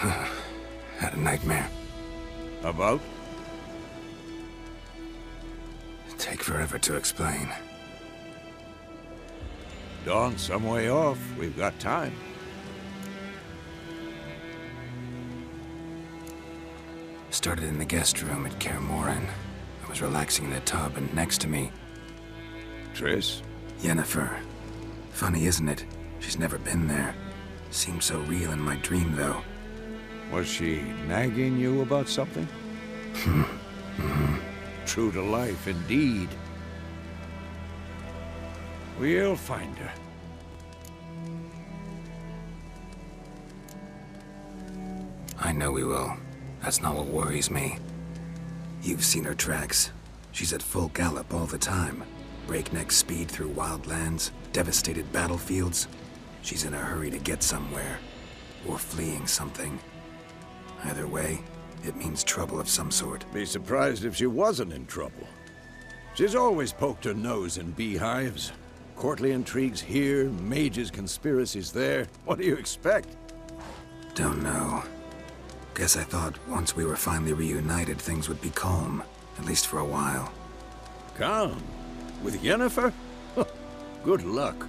Had a nightmare. About? Take forever to explain. Dawn's some way off. We've got time. Started in the guest room at Kaer Morhen. I was relaxing in a tub, and next to me... Triss? Yennefer. Funny, isn't it? She's never been there. Seemed so real in my dream, though. Was she nagging you about something? True to life, indeed. We'll find her. I know we will. That's not what worries me. You've seen her tracks. She's at full gallop all the time. Breakneck speed through wildlands, devastated battlefields. She's in a hurry to get somewhere. Or fleeing something. Either way, it means trouble of some sort. Be surprised if she wasn't in trouble. She's always poked her nose in beehives. Courtly intrigues here, mages' conspiracies there. What do you expect? Don't know. Guess I thought once we were finally reunited, things would be calm. At least for a while. Calm? With Yennefer? Good luck.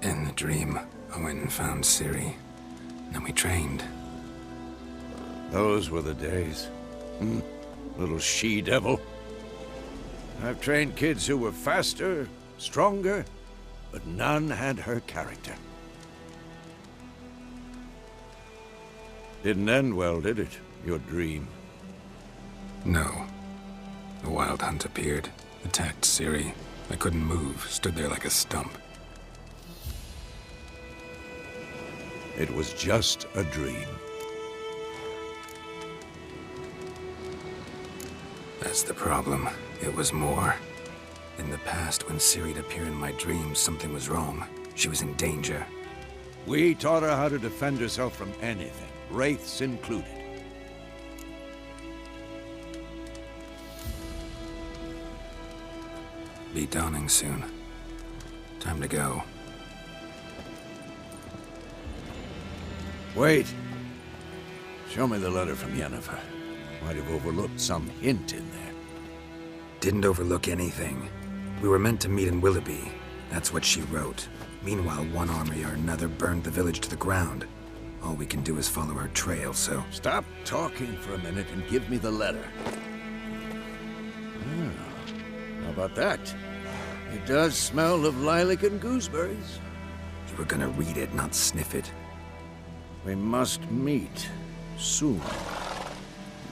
In the dream, I went and found Ciri. Then we trained. Those were the days. Little she-devil. I've trained kids who were faster, stronger, but none had her character. Didn't end well, did it? Your dream? No. The Wild Hunt appeared, attacked Ciri. I couldn't move, stood there like a stump. It was just a dream. That's the problem. It was more. In the past, when Ciri'd appear in my dreams, something was wrong. She was in danger. We taught her how to defend herself from anything, wraiths included. Be dawning soon. Time to go. Wait. Show me the letter from Yennefer. Might have overlooked some hint in there. Didn't overlook anything. We were meant to meet in Willoughby. That's what she wrote. Meanwhile, one army or another burned the village to the ground. All we can do is follow her trail, so... Stop talking for a minute and give me the letter. How about that? It does smell of lilac and gooseberries. You were gonna read it, not sniff it. We must meet. Soon.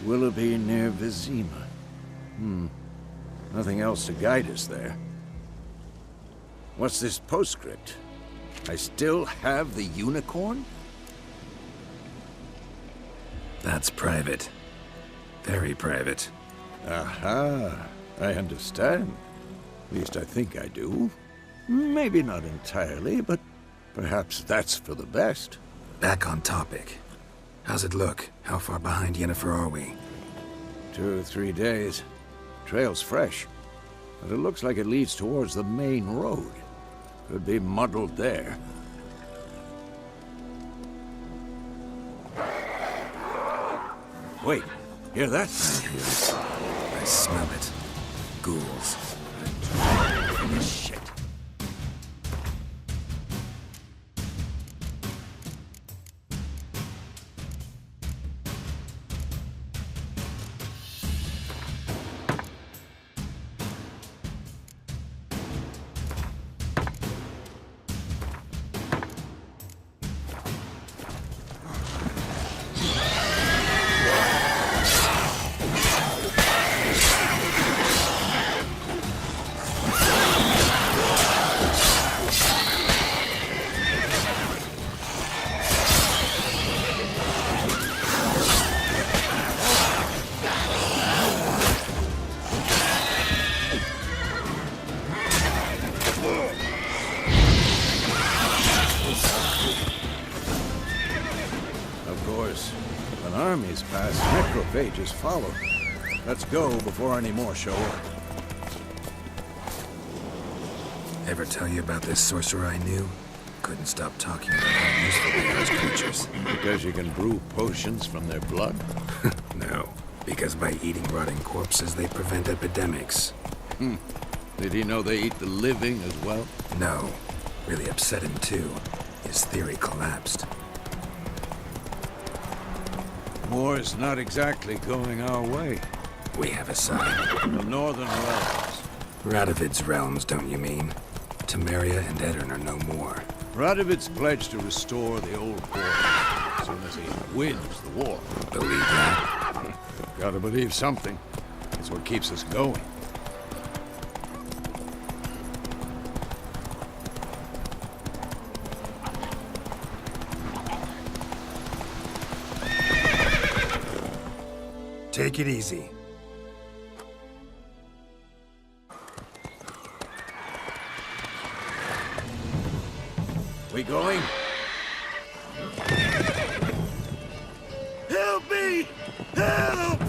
Willoughby near Vizima. Nothing else to guide us there. What's this postscript? I still have the unicorn? That's private. Very private. Aha. I understand. At least I think I do. Maybe not entirely, but perhaps that's for the best. Back on topic. How's it look? How far behind Yennefer are we? 2 or 3 days. Trail's fresh, but it looks like it leads towards the main road. Could be muddled there. Wait, hear that? I smell it. Ghouls. Shit. Armies pass, necrophages follow. Let's go before any more show up. Ever tell you about this sorcerer I knew? couldn't stop talking about how useful they are as creatures. Because you can brew potions from their blood? No, because by eating rotting corpses, they prevent epidemics. Did he know they eat the living as well? No. Really upset him, too. His theory collapsed. War's not exactly going our way. We have a sign. The Northern Realms. Radovid's realms, don't you mean? Temeria and Edirn are no more. Radovid's pledged to restore the old border as soon as he wins the war. Believe that? Gotta believe something. It's what keeps us going. Take it easy. We going? Help me! Help!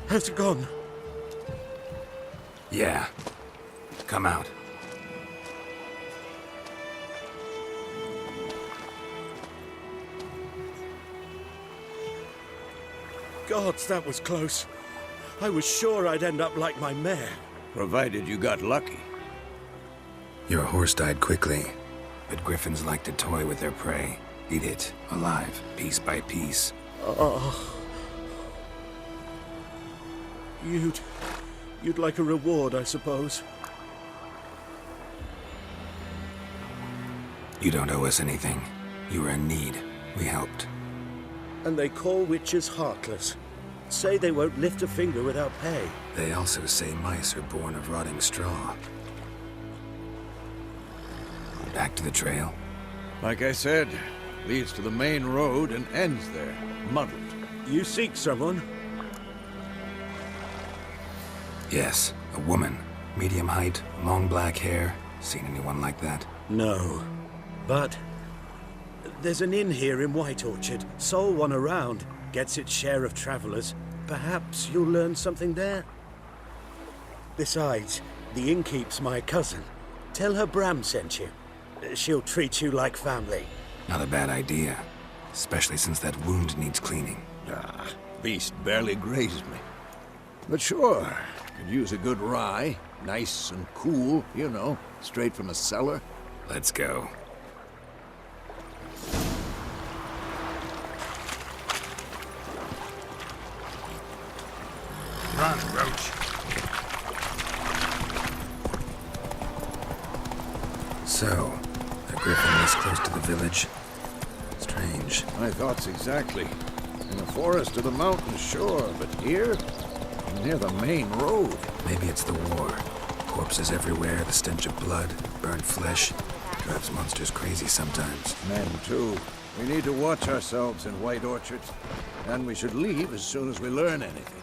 Has it gone? Yeah. Come out. Gods, that was close. I was sure I'd end up like my mare. Provided you got lucky. Your horse died quickly, but griffins like to toy with their prey. Eat it, alive, piece by piece. Oh. You'd like a reward, I suppose. You don't owe us anything. You were in need. We helped. And they call witches heartless. Say they won't lift a finger without pay. They also say mice are born of rotting straw. Back to the trail? Like I said, leads to the main road and ends there, muddled. You seek someone? Yes, a woman. Medium height, long black hair. Seen anyone like that? No. But there's an inn here in White Orchard. Sole one around. Gets its share of travelers. Perhaps you'll learn something there? Besides, the innkeep's my cousin. Tell her Bram sent you. She'll treat you like family. Not a bad idea. Especially since that wound needs cleaning. Beast barely grazed me. But sure, could use a good rye. Nice and cool, you know, straight from a cellar. Let's go. Run, Roach. So, a griffin this close to the village? Strange. My thoughts exactly. In the forest or the mountains, sure, but here? Near the main road. Maybe it's the war. Corpses everywhere, the stench of blood, burnt flesh. Drives monsters crazy sometimes. Men, too. We need to watch ourselves in White Orchard. And we should leave as soon as we learn anything.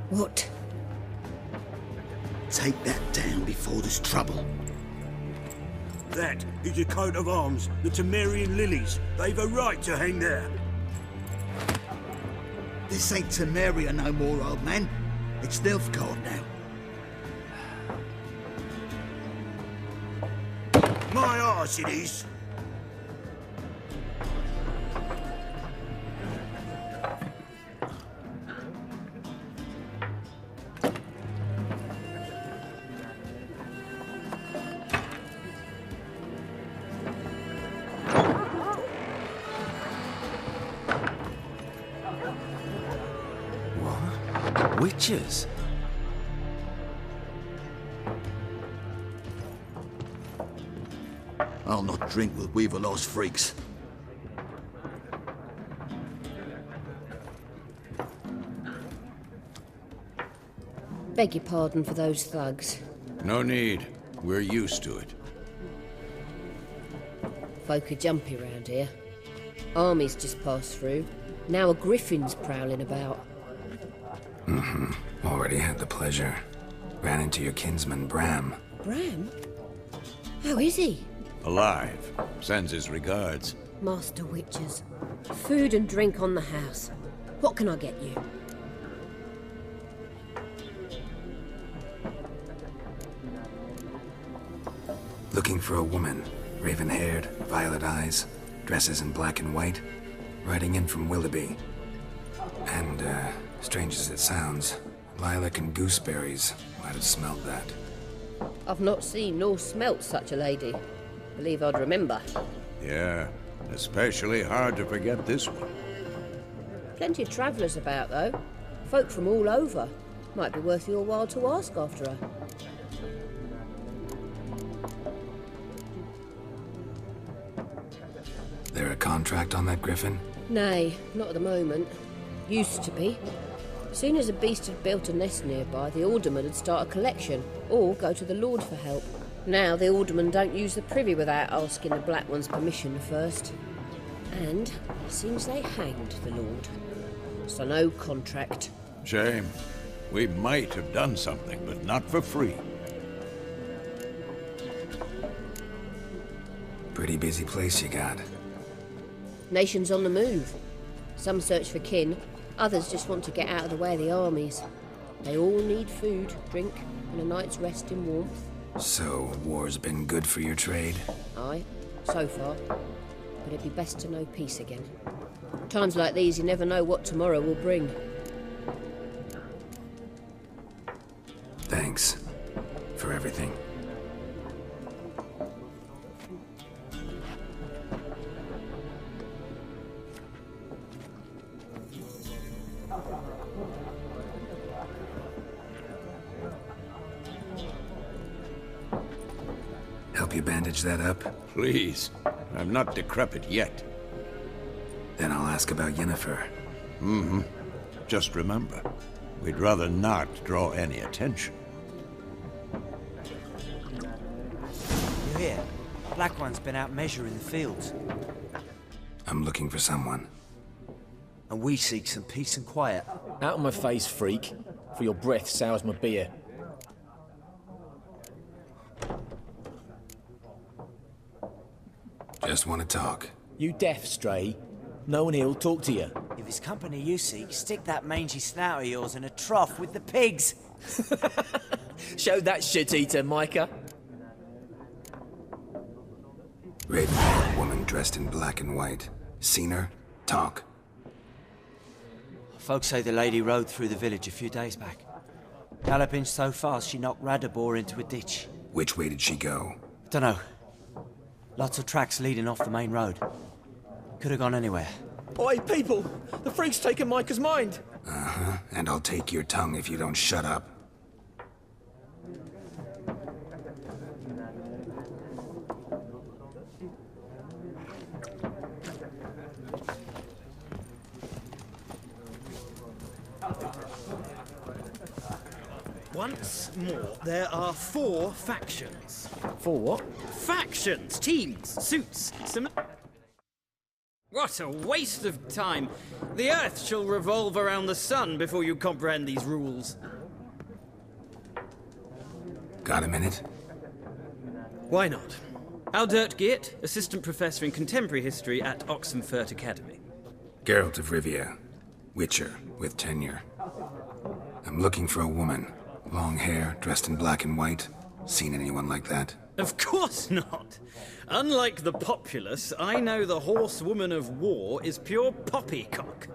What? Take that down before there's trouble. That is a coat of arms, the Temerian lilies. They've a right to hang there. This ain't Temeria no more, old man. It's Nilfgaard now. arse it is. Witches? I'll not drink with Weaver-lost freaks. Beg your pardon for those thugs. No need. We're used to it. Folk are jumpy round here. Armies just passed through. Now a griffin's prowling about. Already had the pleasure. Ran into your kinsman, Bram. Bram? How is he? Alive. Sends his regards. Master Witches. Food and drink on the house. What can I get you? Looking for a woman. Raven-haired, violet eyes, dresses in black and white. Riding in from Willoughby. And, strange as it sounds, Lilac and Gooseberries might have smelled that. I've not seen nor smelt such a lady. Believe I'd remember. Yeah, especially hard to forget this one. Plenty of travellers about, though. Folk from all over. Might be worth your while to ask after her. There a contract on that griffin? Nay, not at the moment. Used to be. Soon as a beast had built a nest nearby, the alderman would start a collection, or go to the Lord for help. Now the aldermen don't use the privy without asking the Black One's permission first. And it seems they hanged the Lord. So no contract. Shame. We might have done something, but not for free. Pretty busy place you got. Nations on the move. Some search for kin, others just want to get out of the way of the armies. They all need food, drink, and a night's rest in warmth. So, war's been good for your trade? Aye, so far. But it'd be best to know peace again. Times like these, you never know what tomorrow will bring. Thanks. For everything. Help you bandage that up? Please. I'm not decrepit yet. Then I'll ask about Yennefer. Just remember, we'd rather not draw any attention. You hear? Black One's been out measuring the fields. I'm looking for someone. And we seek some peace and quiet. Out of my face, freak. For your breath sours my beer. Just want to talk. You deaf, Stray? No one here'll talk to you. If it's company you seek, stick that mangy snout of yours in a trough with the pigs. Show that shit-eater, Micah. Raven-haired woman dressed in black and white. Seen her? Talk. Folks say the lady rode through the village a few days back. Galloping so fast she knocked Radabor into a ditch. Which way did she go? Dunno. Lots of tracks leading off the main road. Could have gone anywhere. Oi, people! The freak's taken Micah's mind! Uh-huh. And I'll take your tongue if you don't shut up. Once more, there are 4 factions. For what? Factions, teams, suits, What a waste of time! The Earth shall revolve around the sun before you comprehend these rules. Got a minute? Why not? Aldert Geert, Assistant Professor in Contemporary History at Oxenfurt Academy. Geralt of Rivia. Witcher, with tenure. I'm looking for a woman. Long hair, dressed in black and white. Seen anyone like that? Of course not! Unlike the populace, I know the horsewoman of war is pure poppycock.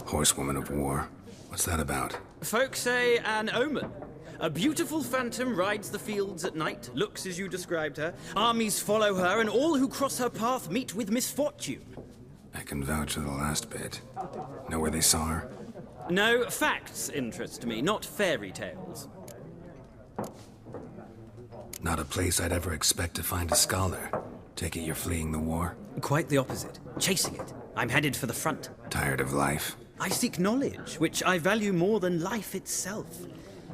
Horsewoman of War? What's that about? Folk say an omen. A beautiful phantom rides the fields at night, looks as you described her. Armies follow her, and all who cross her path meet with misfortune. I can vouch for the last bit. Know where they saw her? No, facts interest me, not fairy tales. Not a place I'd ever expect to find a scholar. Take it you're fleeing the war? Quite the opposite. Chasing it. I'm headed for the front. Tired of life? I seek knowledge, which I value more than life itself.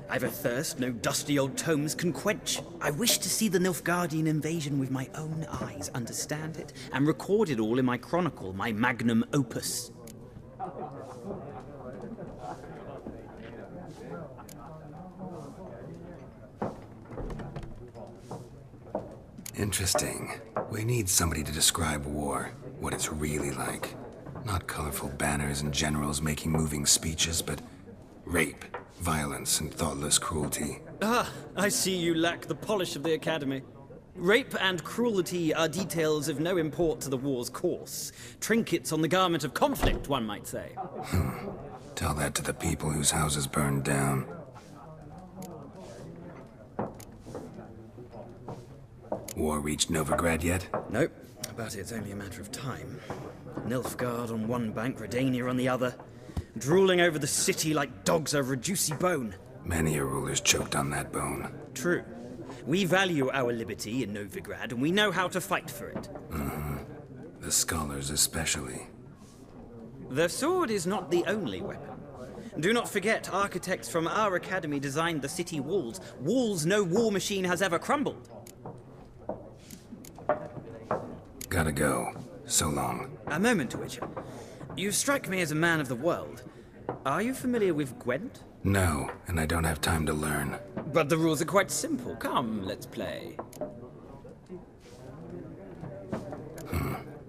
I've a thirst no dusty old tomes can quench. I wish to see the Nilfgaardian invasion with my own eyes, understand it, and record it all in my chronicle, my magnum opus. Interesting. We need somebody to describe war, what it's really like. Not colorful banners and generals making moving speeches, but rape, violence, and thoughtless cruelty. Ah, I see you lack the polish of the Academy. Rape and cruelty are details of no import to the war's course. Trinkets on the garment of conflict, one might say. Tell that to the people whose houses burned down. War reached Novigrad yet? Nope, but it's only a matter of time. Nilfgaard on one bank, Redania on the other, drooling over the city like dogs over a juicy bone. Many a ruler's choked on that bone. True. We value our liberty in Novigrad, and we know how to fight for it. The scholars especially. The sword is not the only weapon. Do not forget, architects from our academy designed the city walls. Walls no war machine has ever crumbled. Gotta go. So long. A moment, Witcher. You strike me as a man of the world. Are you familiar with Gwent? No, and I don't have time to learn. But the rules are quite simple. Come, let's play.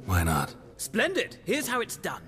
Why not? Splendid! Here's how it's done.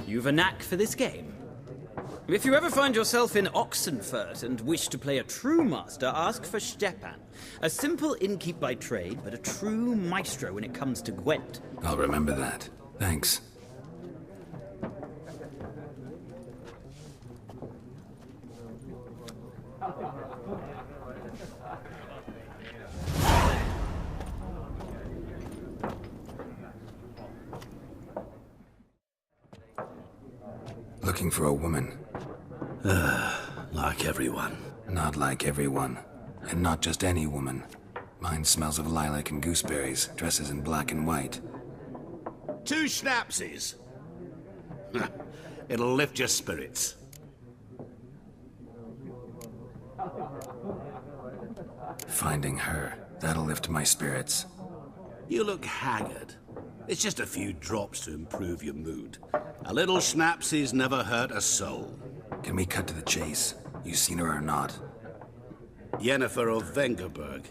You've a knack for this game. If you ever find yourself in Oxenfurt and wish to play a true master, ask for Stepan. A simple innkeep by trade, but a true maestro when it comes to Gwent. I'll remember that. Thanks. Looking for a woman. Like everyone. Not like everyone. And not just any woman. Mine smells of lilac and gooseberries, dresses in black and white. 2 schnapsies. It'll lift your spirits. Finding her, that'll lift my spirits. You look haggard. It's just a few drops to improve your mood. A little schnapsies never hurt a soul. Can we cut to the chase? You seen her or not? Yennefer of Vengerberg.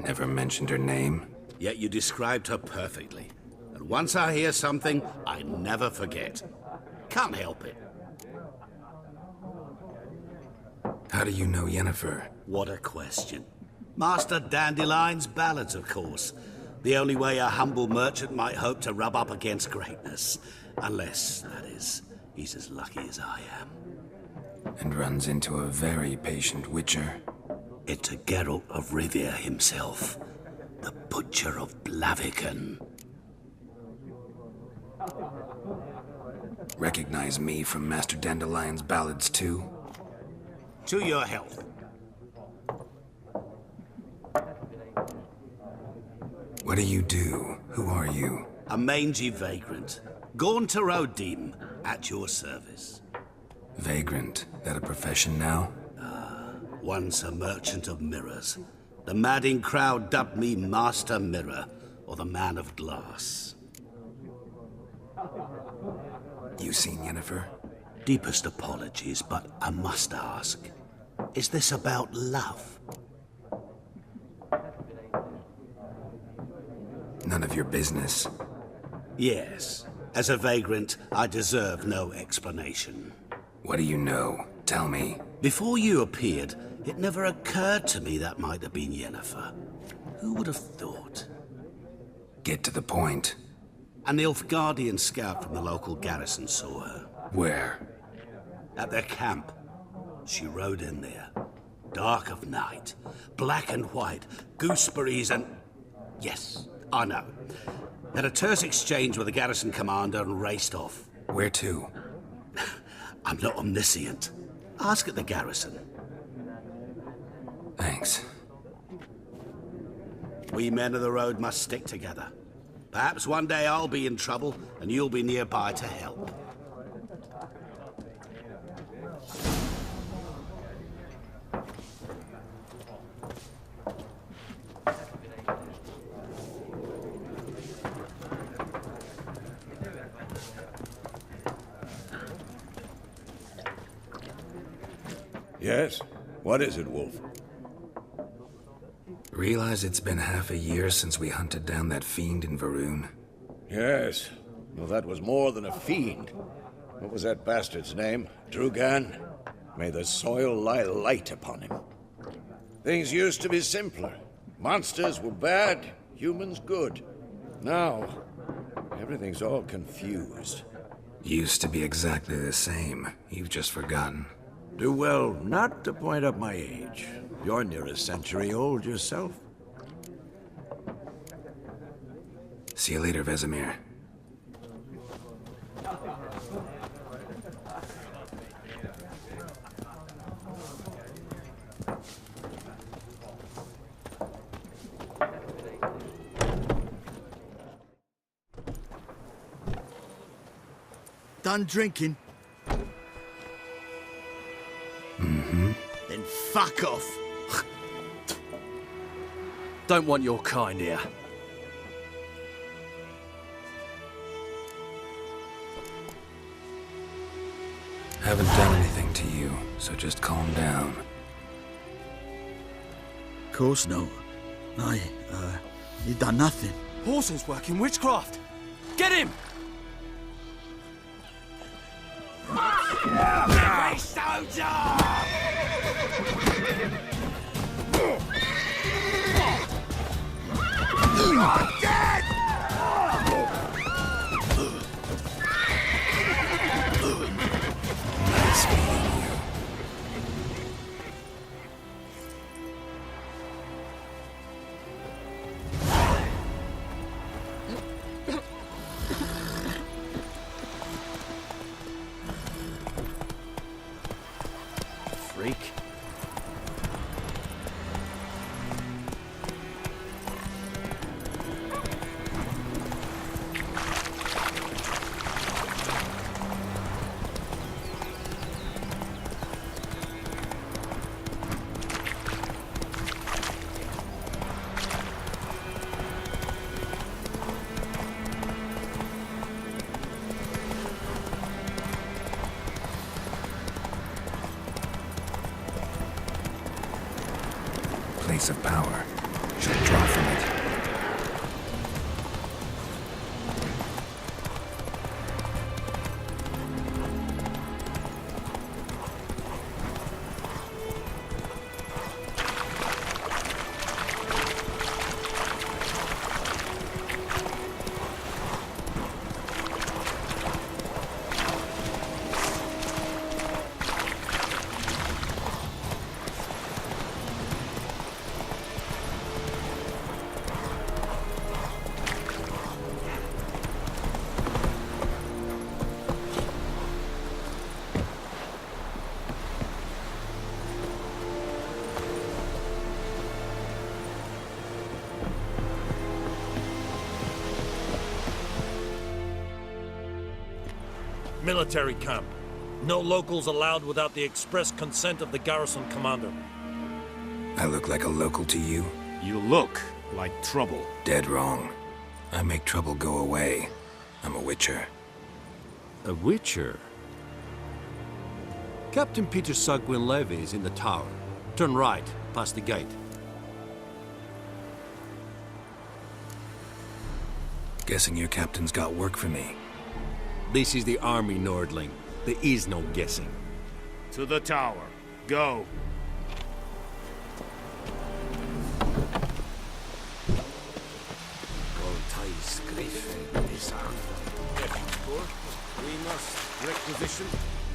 Never mentioned her name. Yet you described her perfectly. And once I hear something, I never forget. Can't help it. How do you know Yennefer? What a question. Master Dandelion's ballads, of course. The only way a humble merchant might hope to rub up against greatness. Unless, that is, he's as lucky as I am. And runs into a very patient witcher. It's a Geralt of Rivia himself. The Butcher of Blaviken. Recognize me from Master Dandelion's ballads too? To your health. What do you do? Who are you? A mangy vagrant. Gaunter Odim, at your service. Vagrant. That a profession now? Once a merchant of mirrors. The madding crowd dubbed me Master Mirror, or the Man of Glass. You seen Yennefer? Deepest apologies, but I must ask. Is this about love? None of your business. Yes. As a vagrant, I deserve no explanation. What do you know? Tell me. Before you appeared, it never occurred to me that might have been Yennefer. Who would have thought? Get to the point. An Nilfgaardian scout from the local garrison saw her. Where? At their camp. She rode in there. Dark of night. Black and white. Gooseberries and... Yes, I know. Had a terse exchange with the garrison commander and raced off. Where to? I'm not omniscient. Ask at the garrison. Thanks. We men of the road must stick together. Perhaps one day I'll be in trouble and you'll be nearby to help. Yes? What is it, Wolf? Realize it's been half a year since we hunted down that fiend in Varun? Yes. Well, that was more than a fiend. What was that bastard's name? Drugan? May the soil lie light upon him. Things used to be simpler. Monsters were bad, humans good. Now, everything's all confused. Used to be exactly the same. You've just forgotten. Do well not to point up my age. You're near a century old yourself. See you later, Vesemir. Done drinking? Mm-hmm. Then fuck off. Don't want your kind here. Haven't done anything to you, so just calm down. Course not. You done nothing. Horses working witchcraft! Get him! Nice meeting you. Freak. Place of power. Should draw from it. Military camp. No locals allowed without the express consent of the garrison commander. I look like a local to you? You look like trouble. Dead wrong. I make trouble go away. I'm a witcher. A witcher? Captain Peter Sagwin Levy is in the tower. Turn right, past the gate. Guessing your captain's got work for me. This is the army, Nordling. There is no guessing. To the tower. Go. We must requisition